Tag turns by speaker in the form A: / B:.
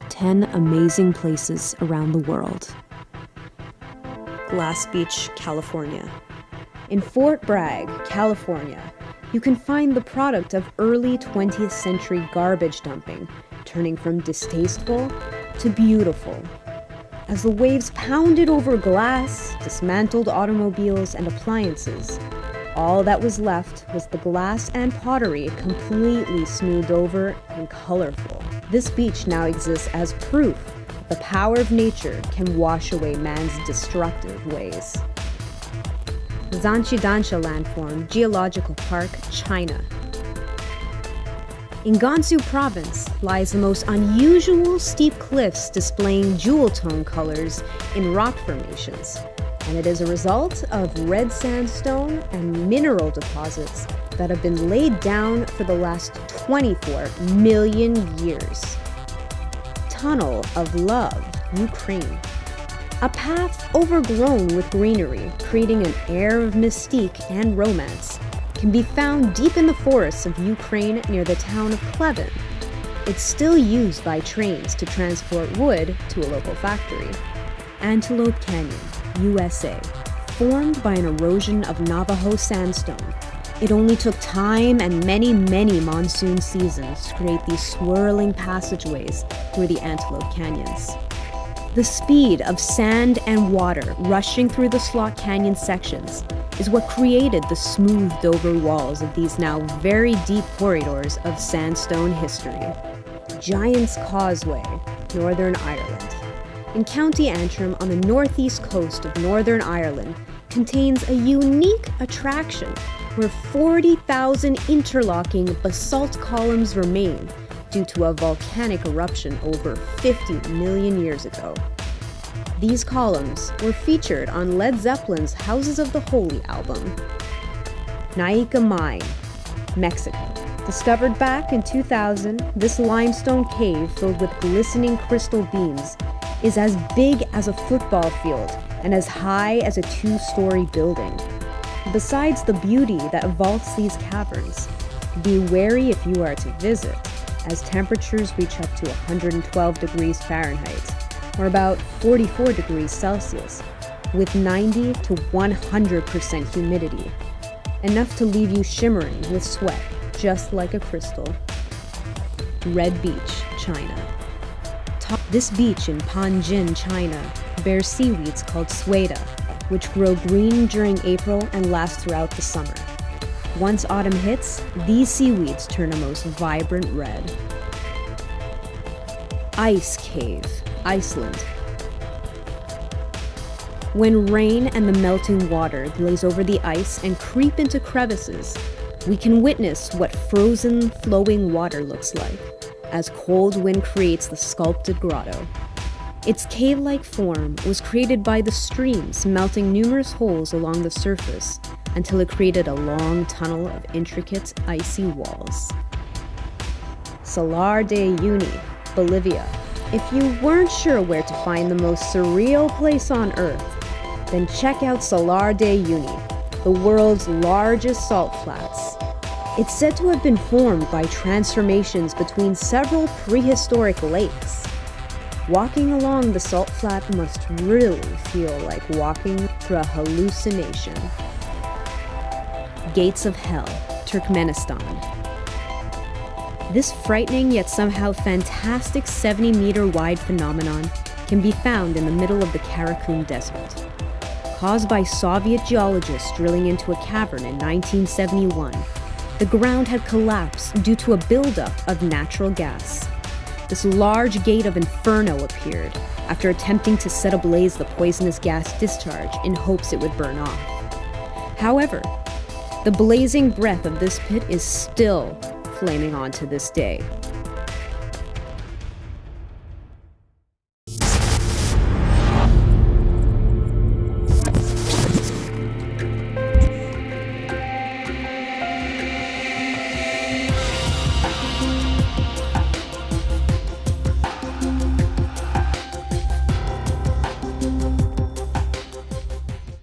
A: 10 amazing places around the world. Glass Beach, California. In Fort Bragg, California, you can find the product of early 20th century garbage dumping, turning from distasteful to beautiful. As the waves pounded over glass, dismantled automobiles, and appliances, all that was left was the glass and pottery completely smoothed over and colorful. This beach now exists as proof that the power of nature can wash away man's destructive ways. Zanchi-Dansha Landform Geological Park, China. In Gansu Province lies the most unusual steep cliffs displaying jewel tone colors in rock formations, and it is a result of red sandstone and mineral deposits that have been laid down for the last 24 million years. Tunnel of Love, Ukraine. A path overgrown with greenery, creating an air of mystique and romance, can be found deep in the forests of Ukraine near the town of Klevin. It's still used by trains to transport wood to a local factory. Antelope Canyon, USA. Formed by an erosion of Navajo sandstone, it only took time and many monsoon seasons to create these swirling passageways through the Antelope Canyons. The speed of sand and water rushing through the Slot Canyon sections is what created the smoothed over walls of these now very deep corridors of sandstone history. Giant's Causeway, Northern Ireland. In County Antrim on the northeast coast of Northern Ireland contains a unique attraction where 40,000 interlocking basalt columns remain due to a volcanic eruption over 50 million years ago. These columns were featured on Led Zeppelin's Houses of the Holy album. Naica Mine, Mexico. Discovered back in 2000, this limestone cave filled with glistening crystal beams is as big as a football field and as high as a 2-story building. Besides the beauty that vaults these caverns, be wary if you are to visit, as temperatures reach up to 112 degrees Fahrenheit, or about 44 degrees Celsius, with 90 to 100% humidity, enough to leave you shimmering with sweat, just like a crystal. Red Beach, China. This beach in Panjin, China, bears seaweeds called sueda, which grow green during April and last throughout the summer. Once autumn hits, these seaweeds turn a most vibrant red. Ice Cave, Iceland. When rain and the melting water glaze over the ice and creep into crevices, we can witness what frozen, flowing water looks like, as cold wind creates the sculpted grotto. Its cave-like form was created by the streams melting numerous holes along the surface until it created a long tunnel of intricate, icy walls. Salar de Uyuni, Bolivia. If you weren't sure where to find the most surreal place on Earth, then check out Salar de Uyuni, the world's largest salt flats. It's said to have been formed by transformations between several prehistoric lakes. Walking along the salt flat must really feel like walking through a hallucination. Gates of Hell, Turkmenistan. This frightening yet somehow fantastic 70-meter wide phenomenon can be found in the middle of the Karakum Desert. Caused by Soviet geologists drilling into a cavern in 1971, the ground had collapsed due to a buildup of natural gas. This large gate of inferno appeared after attempting to set ablaze the poisonous gas discharge in hopes it would burn off. However, the blazing breath of this pit is still flaming on to this day.